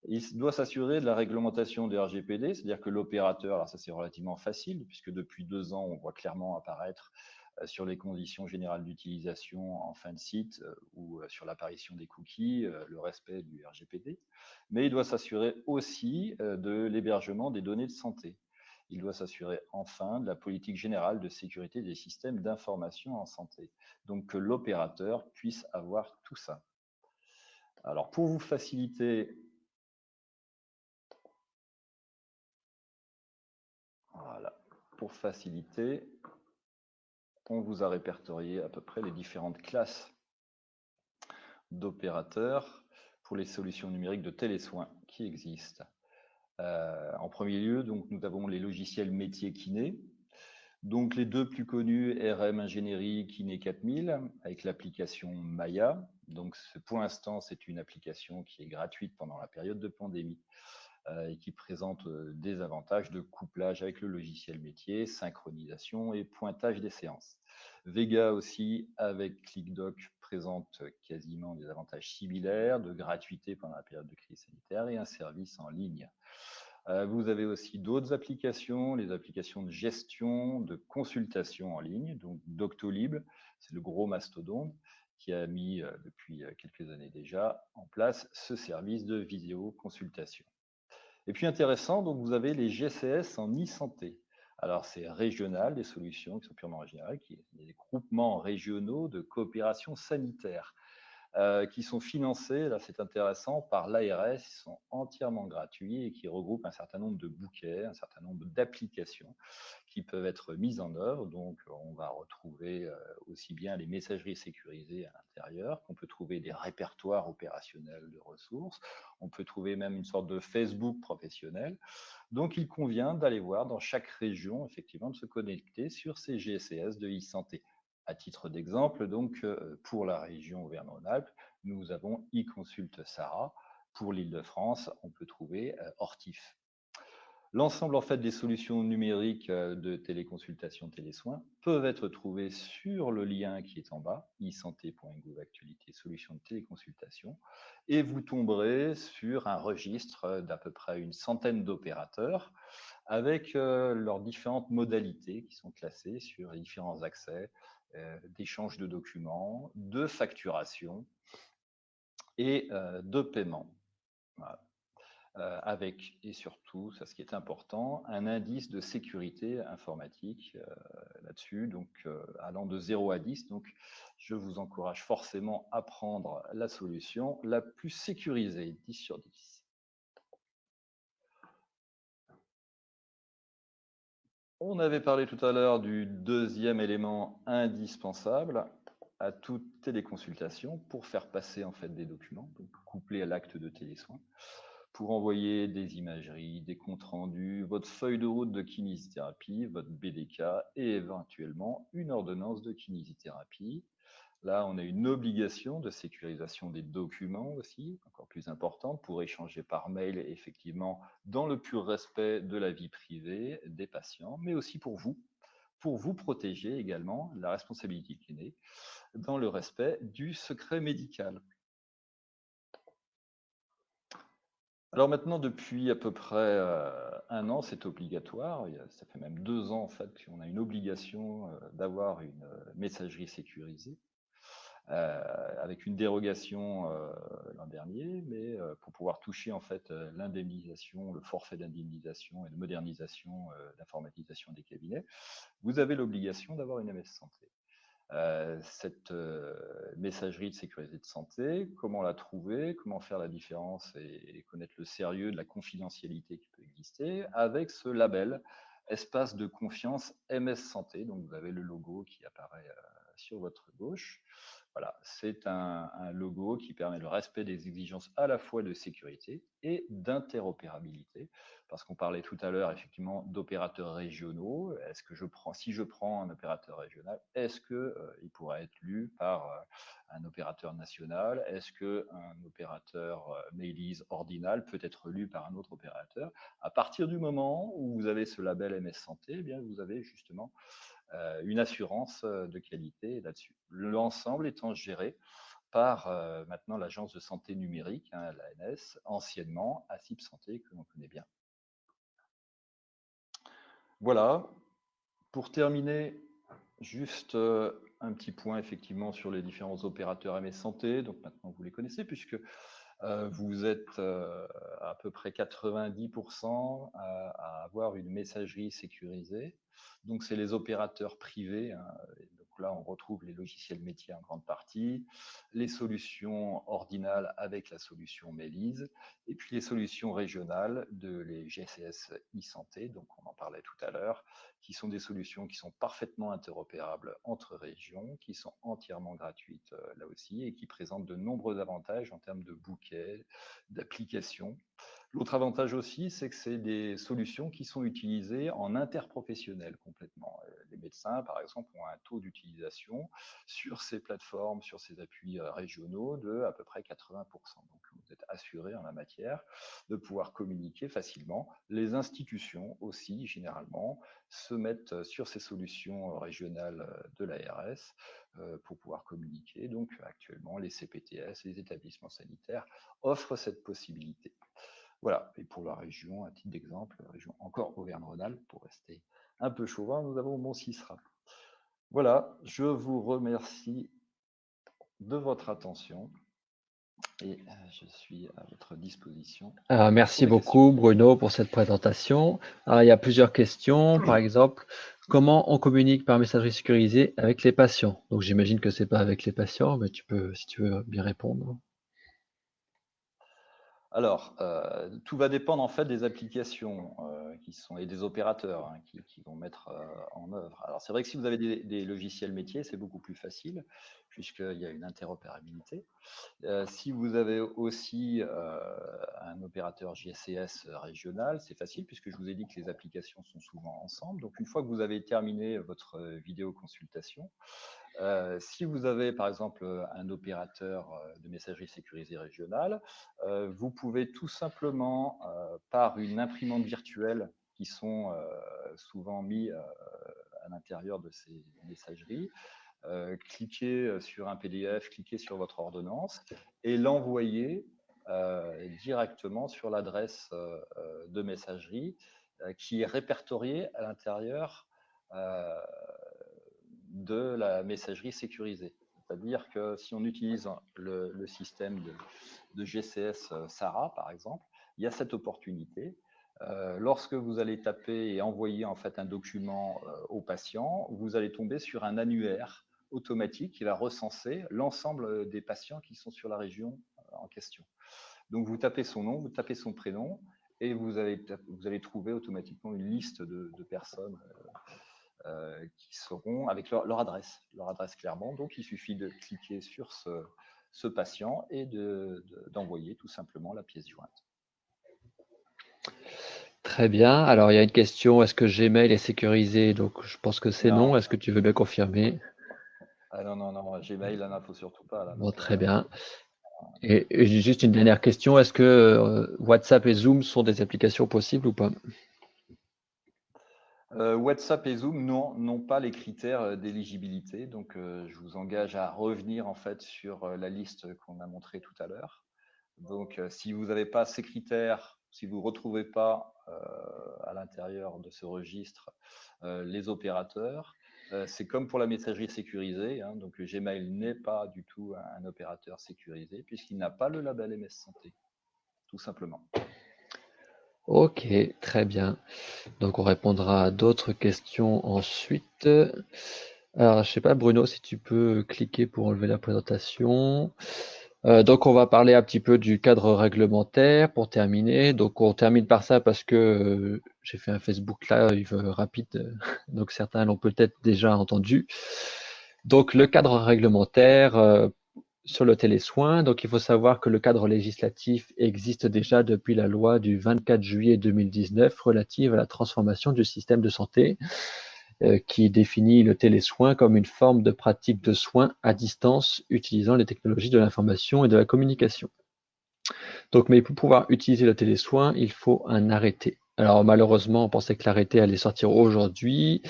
Il doit s'assurer de la réglementation du RGPD, c'est-à-dire que l'opérateur, alors ça c'est relativement facile, puisque depuis 2 ans, on voit clairement apparaître sur les conditions générales d'utilisation en fin de site ou sur l'apparition des cookies, le respect du RGPD. Mais il doit s'assurer aussi de l'hébergement des données de santé. Il doit s'assurer enfin de la politique générale de sécurité des systèmes d'information en santé. Donc que l'opérateur puisse avoir tout ça. Alors pour vous faciliter, voilà, pour faciliter, on vous a répertorié à peu près les différentes classes d'opérateurs pour les solutions numériques de télésoins qui existent. En premier lieu, donc, nous avons les logiciels métiers kiné. Donc, les deux plus connus, RM Ingénierie, Kiné 4000, avec l'application Maya. Donc, pour l'instant, c'est une application qui est gratuite pendant la période de pandémie et qui présente des avantages de couplage avec le logiciel métier, synchronisation et pointage des séances. Vega aussi, avec ClickDoc, présente quasiment des avantages similaires de gratuité pendant la période de crise sanitaire et un service en ligne. Vous avez aussi d'autres applications, les applications de gestion, de consultation en ligne, donc Doctolib, c'est le gros mastodonte qui a mis depuis quelques années déjà en place ce service de visioconsultation. Et puis intéressant, donc vous avez les GCS en e-santé. Alors c'est régional, des solutions qui sont purement régionales, qui sont des groupements régionaux de coopération sanitaire qui sont financés, là c'est intéressant, par l'ARS, ils sont entièrement gratuits et qui regroupent un certain nombre de bouquets, un certain nombre d'applications qui peuvent être mises en œuvre. Donc on va retrouver aussi bien les messageries sécurisées à l'intérieur, qu'on peut trouver des répertoires opérationnels de ressources, on peut trouver même une sorte de Facebook professionnel. Donc il convient d'aller voir dans chaque région, effectivement, de se connecter sur ces GCS de e-santé. À titre d'exemple, donc, pour la région Auvergne-Rhône-Alpes, nous avons e-Consult Sarah. Pour l'Île-de-France, on peut trouver Hortif. L'ensemble en fait des solutions numériques de téléconsultation, télésoins peuvent être trouvées sur le lien qui est en bas, e-santé.gouv actualité solutions de téléconsultation, et vous tomberez sur un registre d'à peu près une centaine d'opérateurs avec leurs différentes modalités qui sont classées sur les différents accès d'échange de documents, de facturation et de paiement. Voilà. Avec, et surtout, ça ce qui est important, un indice de sécurité informatique là-dessus, donc allant de 0 à 10. Donc, je vous encourage forcément à prendre la solution la plus sécurisée, 10 sur 10. On avait parlé tout à l'heure du deuxième élément indispensable à toute téléconsultation pour faire passer en fait des documents, donc couplés à l'acte de télésoin, pour envoyer des imageries, des comptes rendus, votre feuille de route de kinésithérapie, votre BDK et éventuellement une ordonnance de kinésithérapie. Là, on a une obligation de sécurisation des documents aussi, encore plus importante, pour échanger par mail, effectivement, dans le pur respect de la vie privée des patients, mais aussi pour vous protéger également la responsabilité kiné dans le respect du secret médical. Alors maintenant, depuis à peu près 1 an, c'est obligatoire. Ça fait même 2 ans en fait qu'on a une obligation d'avoir une messagerie sécurisée. Avec une dérogation l'an dernier, mais pour pouvoir toucher en fait l'indemnisation, le forfait d'indemnisation et de modernisation, d'informatisation des cabinets, vous avez l'obligation d'avoir une MS Santé. Cette messagerie de sécurité de santé, comment la trouver, comment faire la différence et connaître le sérieux de la confidentialité qui peut exister avec ce label espace de confiance MS Santé. Donc vous avez le logo qui apparaît sur votre gauche. Voilà, c'est un logo qui permet le respect des exigences à la fois de sécurité et d'interopérabilité, parce qu'on parlait tout à l'heure effectivement d'opérateurs régionaux. Est-ce que si je prends un opérateur régional, est-ce que il pourra être lu par un opérateur national? Est-ce que un opérateur mailise ordinal peut être lu par un autre opérateur? À partir du moment où vous avez ce label MS Santé, eh bien vous avez justement une assurance de qualité là-dessus. L'ensemble étant géré par maintenant l'Agence de santé numérique, l'ANS, anciennement ACIP Santé, que l'on connaît bien. Voilà. Pour terminer, juste un petit point effectivement sur les différents opérateurs MS Santé. Donc maintenant vous les connaissez puisque vous êtes à peu près 90% à avoir une messagerie sécurisée. Donc, c'est les opérateurs privés. Donc là, on retrouve les logiciels métiers en grande partie, les solutions ordinales avec la solution Mailise, et puis les solutions régionales les GCS e-santé, donc on en parlait tout à l'heure, qui sont des solutions qui sont parfaitement interopérables entre régions, qui sont entièrement gratuites là aussi, et qui présentent de nombreux avantages en termes de bouquets, d'applications. L'autre avantage aussi, c'est que c'est des solutions qui sont utilisées en interprofessionnel complètement. Les médecins, par exemple, ont un taux d'utilisation sur ces plateformes, sur ces appuis régionaux de à peu près 80%. Donc, vous êtes assuré en la matière de pouvoir communiquer facilement. Les institutions aussi, généralement, se mettent sur ces solutions régionales de l'ARS pour pouvoir communiquer. Donc, actuellement, les CPTS, les établissements sanitaires offrent cette possibilité. Voilà, et pour la région, à titre d'exemple, la région encore Auvergne-Rhône-Alpes, pour rester un peu chauvin, nous avons Mont-Sisra. Voilà, je vous remercie de votre attention et je suis à votre disposition. Merci beaucoup Bruno pour cette présentation. Alors, il y a plusieurs questions. Par exemple, comment on communique par messagerie sécurisée avec les patients? Donc j'imagine que c'est pas avec les patients, mais tu peux, si tu veux bien répondre. Alors, tout va dépendre en fait des applications et des opérateurs qui vont mettre en œuvre. Alors, c'est vrai que si vous avez des logiciels métiers, c'est beaucoup plus facile puisqu'il y a une interopérabilité. Si vous avez aussi un opérateur GCS régional, c'est facile puisque je vous ai dit que les applications sont souvent ensemble. Donc, une fois que vous avez terminé votre vidéoconsultation, si vous avez par exemple un opérateur de messagerie sécurisée régionale, vous pouvez tout simplement, par une imprimante virtuelle qui sont souvent mis à l'intérieur de ces messageries, cliquer sur un PDF, cliquer sur votre ordonnance et l'envoyer directement sur l'adresse de messagerie qui est répertoriée à l'intérieur de la messagerie sécurisée. C'est-à-dire que si on utilise le système de GCS SARA, par exemple, il y a cette opportunité. Lorsque vous allez taper et envoyer en fait un document au patient, vous allez tomber sur un annuaire automatique qui va recenser l'ensemble des patients qui sont sur la région en question. Donc vous tapez son nom, vous tapez son prénom et vous allez trouver automatiquement une liste de personnes qui seront avec leur adresse clairement. Donc il suffit de cliquer sur ce patient et d'envoyer tout simplement la pièce jointe. Très bien. Alors, il y a une question, est-ce que Gmail est sécurisé? Donc, je pense que c'est non. Non. Est-ce que tu veux bien confirmer? Ah non, Gmail, là, il ne faut surtout pas. Là, Bon, donc, très bien. Et j'ai juste une dernière question, est-ce que WhatsApp et Zoom sont des applications possibles ou pas? WhatsApp et Zoom n'ont pas les critères d'éligibilité, donc je vous engage à revenir en fait sur la liste qu'on a montrée tout à l'heure. Donc si vous n'avez pas ces critères, si vous ne retrouvez pas à l'intérieur de ce registre les opérateurs, c'est comme pour la messagerie sécurisée, donc Gmail n'est pas du tout un opérateur sécurisé puisqu'il n'a pas le label MS Santé, tout simplement. Ok, très bien. Donc on répondra à d'autres questions ensuite. Alors, je sais pas, Bruno, si tu peux cliquer pour enlever la présentation. Donc on va parler un petit peu du cadre réglementaire pour terminer. Donc on termine par ça parce que j'ai fait un Facebook Live rapide, donc certains l'ont peut-être déjà entendu. Donc, le cadre réglementaire sur le télésoin, donc il faut savoir que le cadre législatif existe déjà depuis la loi du 24 juillet 2019 relative à la transformation du système de santé, qui définit le télésoin comme une forme de pratique de soins à distance utilisant les technologies de l'information et de la communication. Donc, mais pour pouvoir utiliser le télésoin, il faut un arrêté. Alors malheureusement, on pensait que l'arrêté allait sortir aujourd'hui.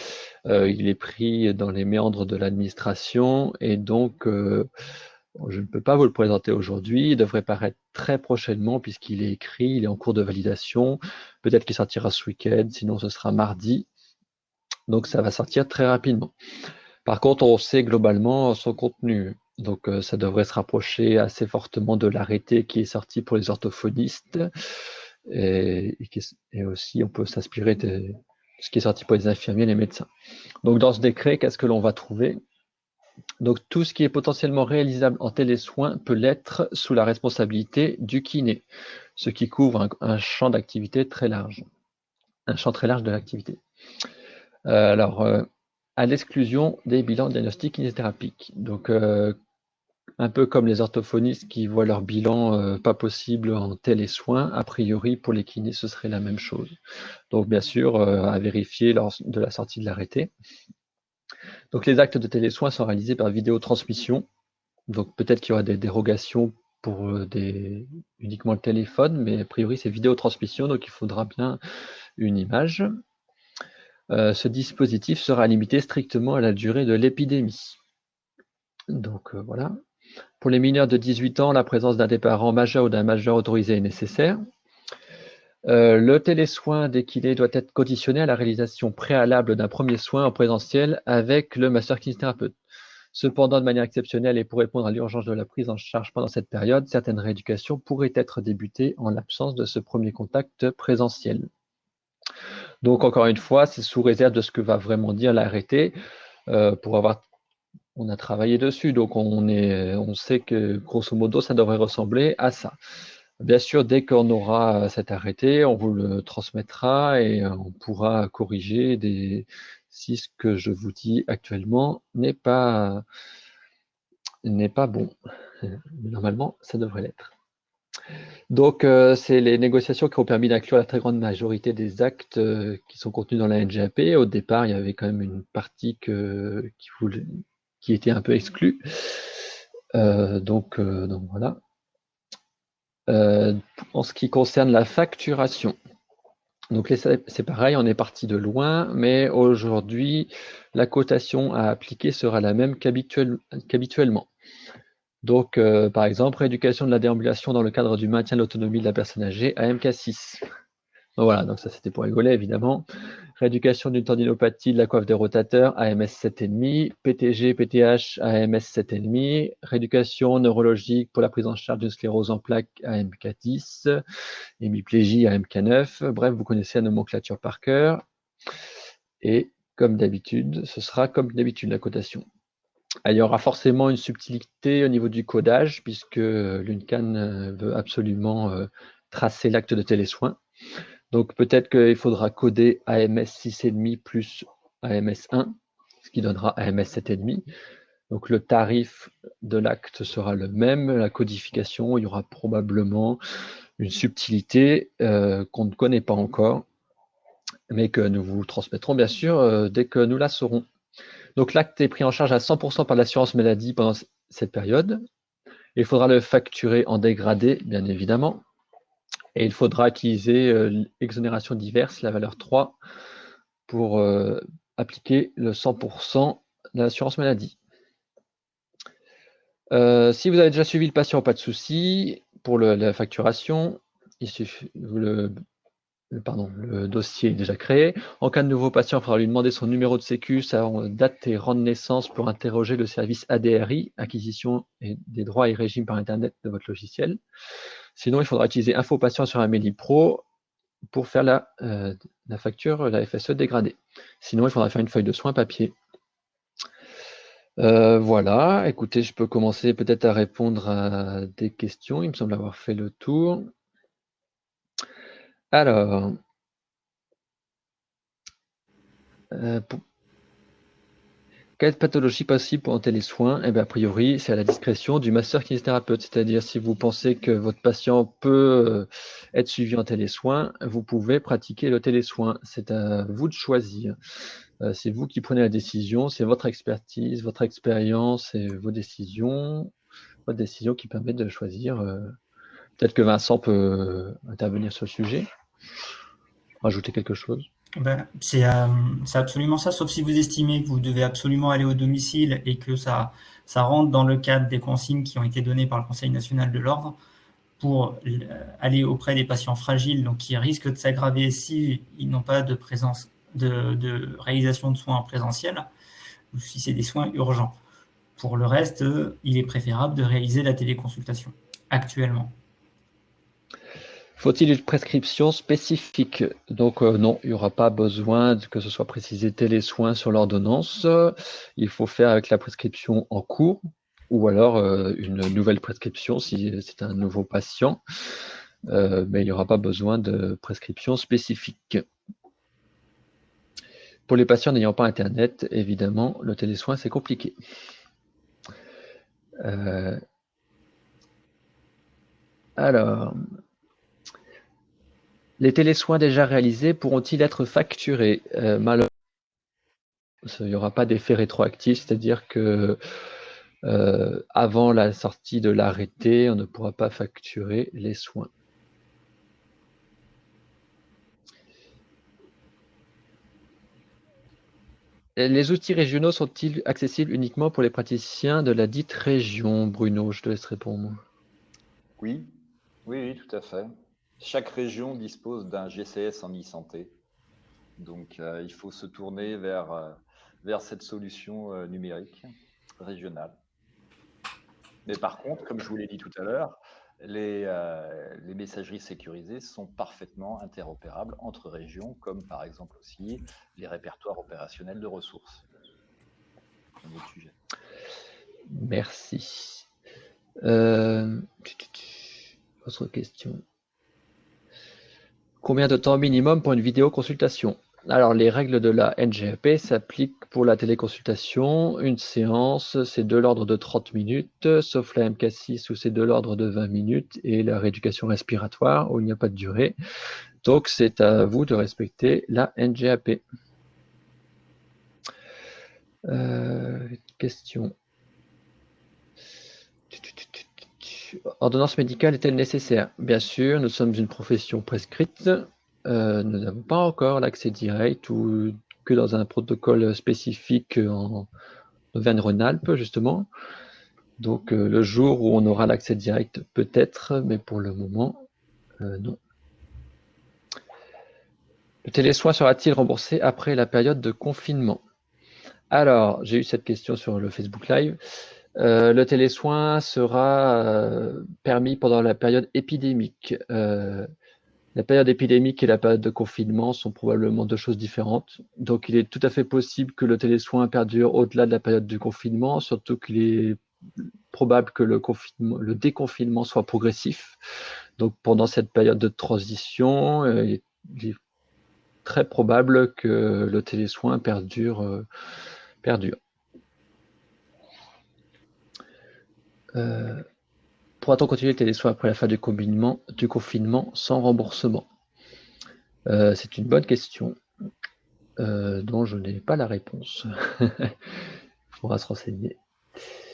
Il est pris dans les méandres de l'administration et donc je ne peux pas vous le présenter aujourd'hui. Il devrait paraître très prochainement puisqu'il est écrit, il est en cours de validation. Peut-être qu'il sortira ce week-end, sinon ce sera mardi. Donc ça va sortir très rapidement. Par contre, on sait globalement son contenu. Donc ça devrait se rapprocher assez fortement de l'arrêté qui est sorti pour les orthophonistes. Et aussi, on peut s'inspirer de ce qui est sorti pour les infirmiers et les médecins. Donc dans ce décret, qu'est-ce que l'on va trouver? Donc tout ce qui est potentiellement réalisable en télésoin peut l'être sous la responsabilité du kiné, ce qui couvre un champ d'activité très large, un champ très large de l'activité. Alors, à l'exclusion des bilans diagnostiques kinésithérapiques. Donc, un peu comme les orthophonistes qui voient leur bilan pas possible en télésoin, a priori pour les kinés ce serait la même chose. Donc bien sûr, à vérifier lors de la sortie de l'arrêté. Donc les actes de télésoin sont réalisés par vidéotransmission. Donc peut-être qu'il y aura des dérogations pour uniquement le téléphone, mais a priori c'est vidéotransmission, donc il faudra bien une image. Ce dispositif sera limité strictement à la durée de l'épidémie. Donc voilà. Pour les mineurs de 18 ans, la présence d'un des parents majeur ou d'un majeur autorisé est nécessaire. Le télésoin des kinés doit être conditionné à la réalisation préalable d'un premier soin en présentiel avec le masseur kinésithérapeute. Cependant, de manière exceptionnelle et pour répondre à l'urgence de la prise en charge pendant cette période, certaines rééducations pourraient être débutées en l'absence de ce premier contact présentiel. Donc, encore une fois, c'est sous réserve de ce que va vraiment dire l'arrêté. On a travaillé dessus, donc on sait que grosso modo, ça devrait ressembler à ça. Bien sûr, dès qu'on aura cet arrêté, on vous le transmettra et on pourra corriger si ce que je vous dis actuellement n'est pas bon. Normalement, ça devrait l'être. Donc, c'est les négociations qui ont permis d'inclure la très grande majorité des actes qui sont contenus dans la NGAP. Au départ, il y avait quand même une partie qui était un peu exclue. Donc voilà. En ce qui concerne la facturation, donc c'est pareil, on est parti de loin, mais aujourd'hui, la cotation à appliquer sera la même qu'habituellement. Donc, par exemple, rééducation de la déambulation dans le cadre du maintien de l'autonomie de la personne âgée, AMK6. Donc voilà, donc ça c'était pour rigoler évidemment. Rééducation d'une tendinopathie de la coiffe des rotateurs, AMS 7,5. PTG, PTH, AMS 7,5. Rééducation neurologique pour la prise en charge d'une sclérose en plaques, AMK10. Hémiplégie, AMK9. Bref, vous connaissez la nomenclature par cœur. Et comme d'habitude, ce sera comme d'habitude la cotation. Il y aura forcément une subtilité au niveau du codage, puisque l'UNCAN veut absolument tracer l'acte de télésoin. Donc peut-être qu'il faudra coder AMS 6,5 plus AMS 1, ce qui donnera AMS 7,5. Donc le tarif de l'acte sera le même, la codification, il y aura probablement une subtilité qu'on ne connaît pas encore, mais que nous vous transmettrons bien sûr dès que nous la saurons. Donc l'acte est pris en charge à 100% par l'assurance maladie pendant cette période. Il faudra le facturer en dégradé, bien évidemment. Et il faudra utiliser l'exonération diverse, la valeur 3, pour appliquer le 100% de l'assurance maladie. Si vous avez déjà suivi le patient, pas de souci. Pour la facturation, il suffit, le dossier est déjà créé. En cas de nouveau patient, il faudra lui demander son numéro de sécu, sa date et rang de naissance pour interroger le service ADRI, acquisition des droits et régimes par Internet de votre logiciel. Sinon, il faudra utiliser Info Patient sur Amélie Pro pour faire la facture, la FSE dégradée. Sinon, il faudra faire une feuille de soins papier. Voilà, écoutez, je peux commencer peut-être à répondre à des questions. Il me semble avoir fait le tour. Alors, quelle pathologie possible pour un télésoin? Eh bien, a priori, c'est à la discrétion du masseur kinésithérapeute. C'est-à-dire, si vous pensez que votre patient peut être suivi en télésoin, vous pouvez pratiquer le télésoin. C'est à vous de choisir. C'est vous qui prenez la décision, c'est votre expertise, votre expérience et votre décision qui permet de choisir. Peut-être que Vincent peut intervenir sur le sujet, rajouter quelque chose. C'est absolument ça, sauf si vous estimez que vous devez absolument aller au domicile et que ça rentre dans le cadre des consignes qui ont été données par le Conseil national de l'ordre pour aller auprès des patients fragiles, donc qui risquent de s'aggraver s'ils n'ont pas de présence de réalisation de soins en présentiel, ou si c'est des soins urgents. Pour le reste, il est préférable de réaliser la téléconsultation actuellement. Faut-il une prescription spécifique? Donc non, il n'y aura pas besoin que ce soit précisé télésoin sur l'ordonnance. Il faut faire avec la prescription en cours ou alors une nouvelle prescription si c'est un nouveau patient. Mais il n'y aura pas besoin de prescription spécifique. Pour les patients n'ayant pas Internet, évidemment, le télésoin, c'est compliqué. Alors, les télésoins déjà réalisés pourront-ils être facturés? Malheureusement, il n'y aura pas d'effet rétroactif, c'est-à-dire que avant la sortie de l'arrêté, on ne pourra pas facturer les soins. Les outils régionaux sont-ils accessibles uniquement pour les praticiens de la dite région? Bruno, je te laisse répondre. Oui, tout à fait. Chaque région dispose d'un GCS en e-santé. Donc, il faut se tourner vers cette solution numérique régionale. Mais par contre, comme je vous l'ai dit tout à l'heure, les messageries sécurisées sont parfaitement interopérables entre régions, comme par exemple aussi les répertoires opérationnels de ressources. Un autre sujet. Merci. Autre question. Combien de temps minimum pour une vidéoconsultation? Alors, les règles de la NGAP s'appliquent pour la téléconsultation. Une séance, c'est de l'ordre de 30 minutes, sauf la MK6 où c'est de l'ordre de 20 minutes et la rééducation respiratoire où il n'y a pas de durée. Donc, c'est à vous de respecter la NGAP. Question. Ordonnance médicale est-elle nécessaire? Bien sûr, nous sommes une profession prescrite. Nous n'avons pas encore l'accès direct ou que dans un protocole spécifique en Auvergne-Rhône-Alpes, justement. Donc, le jour où on aura l'accès direct, peut-être, mais pour le moment, non. Le télésoin sera-t-il remboursé après la période de confinement? Alors, j'ai eu cette question sur le Facebook Live. Le télésoin sera permis pendant la période épidémique. La période épidémique et la période de confinement sont probablement deux choses différentes. Donc, il est tout à fait possible que le télésoin perdure au-delà de la période du confinement, surtout qu'il est probable que le déconfinement soit progressif. Donc, pendant cette période de transition, il est très probable que le télésoin perdure. Pourra-t-on continuer le télésoin après la fin du confinement sans remboursement? C'est une bonne question dont je n'ai pas la réponse. Il faudra se renseigner.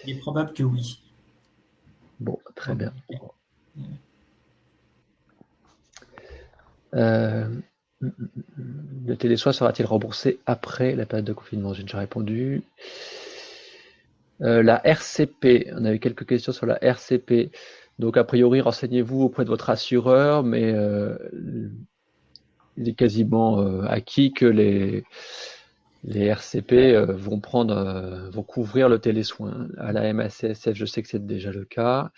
Il est probable que oui. Bon, très bien. Le télésoin sera-t-il remboursé après la période de confinement? J'ai déjà répondu. La RCP, on avait quelques questions sur la RCP. Donc, a priori, renseignez-vous auprès de votre assureur, mais il est quasiment acquis que les RCP vont couvrir le télésoin. À la MACSF, je sais que c'est déjà le cas.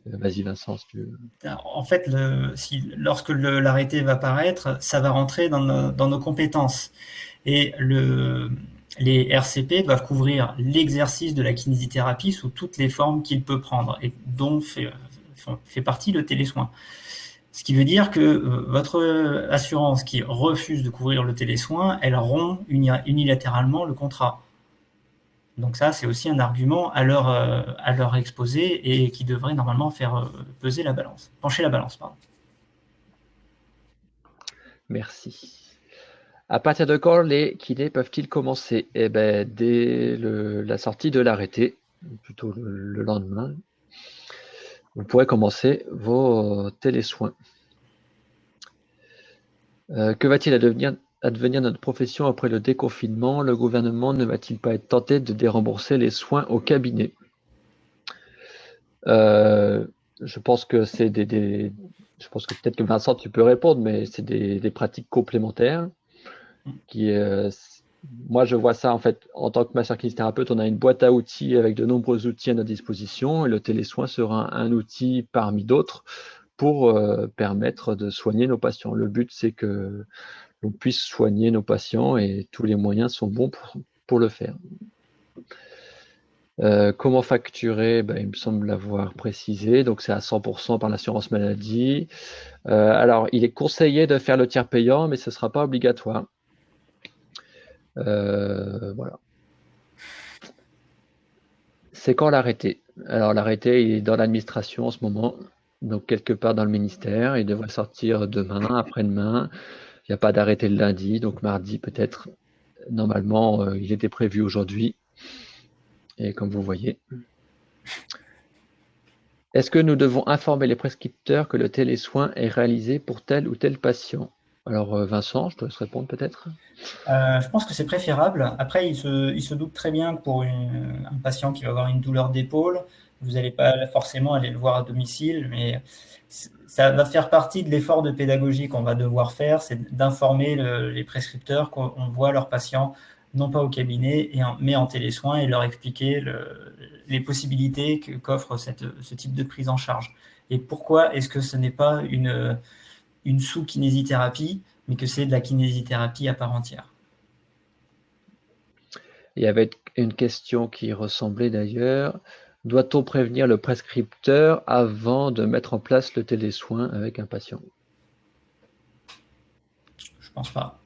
Vas-y Vincent, si tu veux. En fait, lorsque l'arrêté va paraître, ça va rentrer dans nos compétences. Et les RCP doivent couvrir l'exercice de la kinésithérapie sous toutes les formes qu'il peut prendre et dont fait partie le télésoin. Ce qui veut dire que votre assurance qui refuse de couvrir le télésoin, elle rompt unilatéralement le contrat. Donc ça, c'est aussi un argument à leur exposer et qui devrait normalement faire pencher la balance. Pardon. Merci. À partir de quand les kinés peuvent-ils commencer? Eh ben, dès la sortie de l'arrêté, plutôt le lendemain, vous pourrez commencer vos télésoins. Que va-t-il advenir de notre profession après le déconfinement? Le gouvernement ne va-t-il pas être tenté de dérembourser les soins au cabinet? Je pense que c'est je pense que peut-être que Vincent, tu peux répondre, mais c'est des pratiques complémentaires qui, moi, je vois ça en fait en tant que masseur-kinésithérapeute, on a une boîte à outils avec de nombreux outils à notre disposition et le télésoin sera un outil parmi d'autres pour permettre de soigner nos patients. Le but, c'est que l'on puisse soigner nos patients et tous les moyens sont bons pour le faire. Comment facturer? Ben, il me semble l'avoir précisé, donc c'est à 100% par l'assurance maladie. Alors, il est conseillé de faire le tiers payant, mais ce ne sera pas obligatoire. Voilà. C'est quand l'arrêté? Alors, l'arrêté, il est dans l'administration en ce moment, donc quelque part dans le ministère. Il devrait sortir demain, après-demain. Il n'y a pas d'arrêté le lundi, donc mardi peut-être. Normalement, il était prévu aujourd'hui. Et comme vous voyez. Est-ce que nous devons informer les prescripteurs que le télésoin est réalisé pour tel ou tel patient? Alors, Vincent, je te laisse répondre peut-être. Je pense que c'est préférable. Après, il se doute très bien que pour un patient qui va avoir une douleur d'épaule, vous n'allez pas forcément aller le voir à domicile, mais ça va faire partie de l'effort de pédagogie qu'on va devoir faire, c'est d'informer les prescripteurs qu'on voit leurs patients non pas au cabinet, mais en télésoin et leur expliquer les possibilités qu'offre ce type de prise en charge. Et pourquoi est-ce que ce n'est pas une sous-kinésithérapie, mais que c'est de la kinésithérapie à part entière? Il y avait une question qui ressemblait d'ailleurs. Doit-on prévenir le prescripteur avant de mettre en place le télésoin avec un patient? Je pense pas.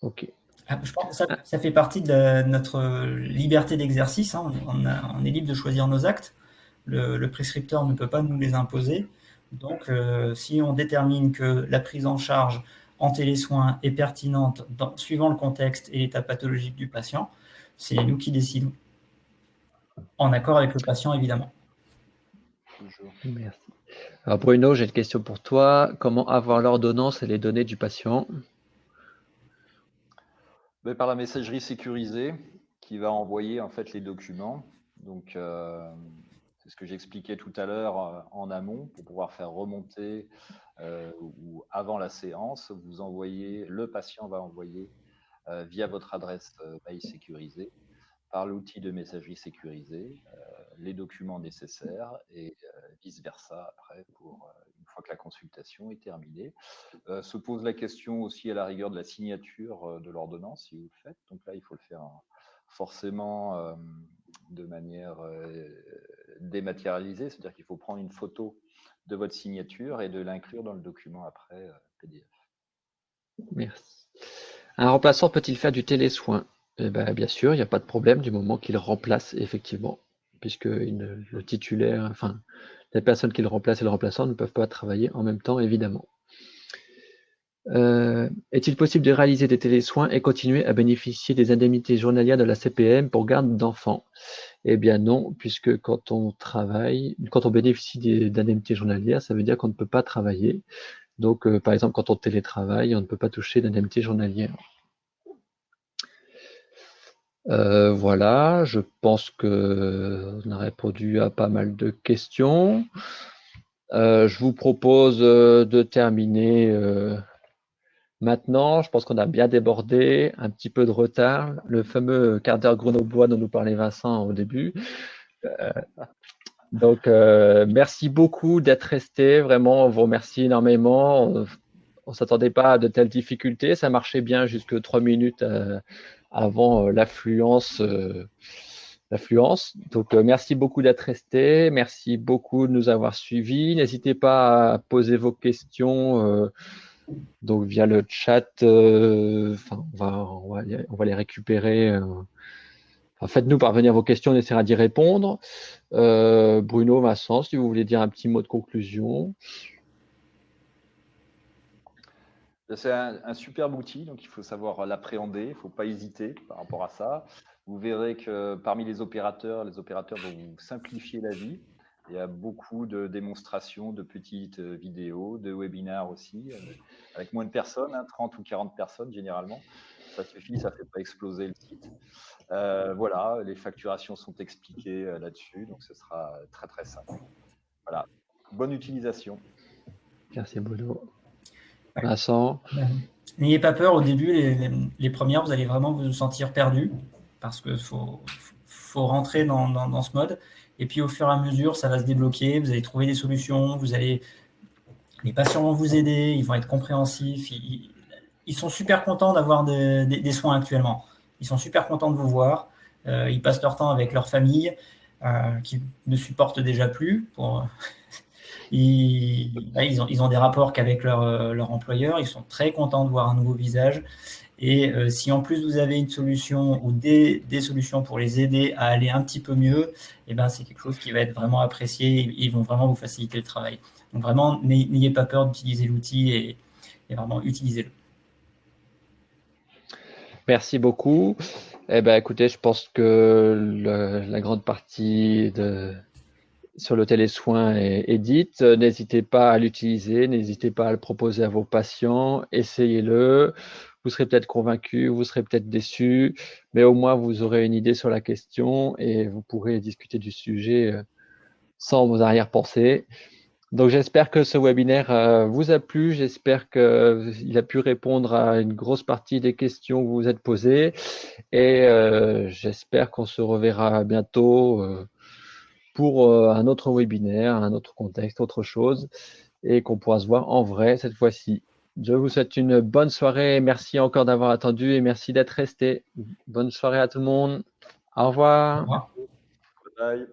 Ok. Je pense que ça fait partie de notre liberté d'exercice. Hein. On est libre de choisir nos actes. Le prescripteur ne peut pas nous les imposer. Donc, si on détermine que la prise en charge en télésoin est pertinente suivant le contexte et l'état pathologique du patient, c'est nous qui décidons. En accord avec le patient, évidemment. Toujours. Merci. Alors Bruno, j'ai une question pour toi. Comment avoir l'ordonnance et les données du patient? Mais par la messagerie sécurisée qui va envoyer en fait les documents. Donc, c'est ce que j'expliquais tout à l'heure en amont pour pouvoir faire remonter ou avant la séance. Le patient va envoyer via votre adresse mail sécurisée par l'outil de messagerie sécurisée les documents nécessaires et vice-versa après une fois que la consultation est terminée. Se pose la question aussi à la rigueur de la signature de l'ordonnance si vous le faites. Donc là, il faut le faire forcément de manière dématérialisée, c'est-à-dire qu'il faut prendre une photo de votre signature et de l'inclure dans le document après PDF. Merci. Un remplaçant peut-il faire du télésoin? Eh ben, bien sûr, il n'y a pas de problème du moment qu'il remplace effectivement, puisque le titulaire, enfin, les personnes qui le remplacent et le remplaçant ne peuvent pas travailler en même temps, évidemment. Est-il possible de réaliser des télésoins et continuer à bénéficier des indemnités journalières de la CPM pour garde d'enfants? Eh bien non, puisque quand on bénéficie d'indemnités journalières, ça veut dire qu'on ne peut pas travailler. Donc, par exemple, quand on télétravaille, on ne peut pas toucher d'indemnités journalières. Voilà, je pense qu'on a répondu à pas mal de questions. Je vous propose de terminer maintenant. Je pense qu'on a bien débordé, un petit peu de retard. Le fameux quart d'heure grenoblois dont nous parlait Vincent au début. Donc, merci beaucoup d'être resté. Vraiment, on vous remercie énormément. On ne s'attendait pas à de telles difficultés. Ça marchait bien jusque 3 minutes avant l'affluence. Donc, merci beaucoup d'être resté. Merci beaucoup de nous avoir suivis. N'hésitez pas à poser vos questions Donc via le chat, on va les récupérer. Faites-nous parvenir vos questions, on essaiera d'y répondre. Bruno, Vincent, si vous voulez dire un petit mot de conclusion. C'est un superbe outil, donc il faut savoir l'appréhender, il ne faut pas hésiter par rapport à ça. Vous verrez que parmi les opérateurs vont vous simplifier la vie. Il y a beaucoup de démonstrations, de petites vidéos, de webinaires aussi, avec moins de personnes, 30 ou 40 personnes généralement. Ça suffit, ça ne fait pas exploser le site. Voilà, les facturations sont expliquées là-dessus, donc ce sera très très simple. Voilà, bonne utilisation. Merci Bruno. Vincent. N'ayez pas peur, au début, les premières, vous allez vraiment vous sentir perdu, parce qu'il faut rentrer dans ce mode. Et puis au fur et à mesure, ça va se débloquer, vous allez trouver des solutions, les patients vont vous aider, ils vont être compréhensifs, ils sont super contents d'avoir des soins actuellement. Ils sont super contents de vous voir, ils passent leur temps avec leur famille, qui ne supportent déjà plus. Ils ont des rapports qu'avec leur employeur, ils sont très contents de voir un nouveau visage. Et si en plus vous avez une solution ou des solutions pour les aider à aller un petit peu mieux, c'est quelque chose qui va être vraiment apprécié. Ils vont vraiment vous faciliter le travail. Donc vraiment, n'ayez pas peur d'utiliser l'outil et vraiment utilisez-le. Merci beaucoup. Écoutez, je pense que la grande partie sur le télésoin est dite. N'hésitez pas à l'utiliser, n'hésitez pas à le proposer à vos patients, essayez-le. Vous serez peut-être convaincu, vous serez peut-être déçu, mais au moins vous aurez une idée sur la question et vous pourrez discuter du sujet sans vos arrière-pensées. Donc j'espère que ce webinaire vous a plu, j'espère qu'il a pu répondre à une grosse partie des questions que vous vous êtes posées et j'espère qu'on se reverra bientôt pour un autre webinaire, un autre contexte, autre chose et qu'on pourra se voir en vrai cette fois-ci. Je vous souhaite une bonne soirée, merci encore d'avoir attendu et merci d'être resté. Bonne soirée à tout le monde. Au revoir. Au revoir. Bye.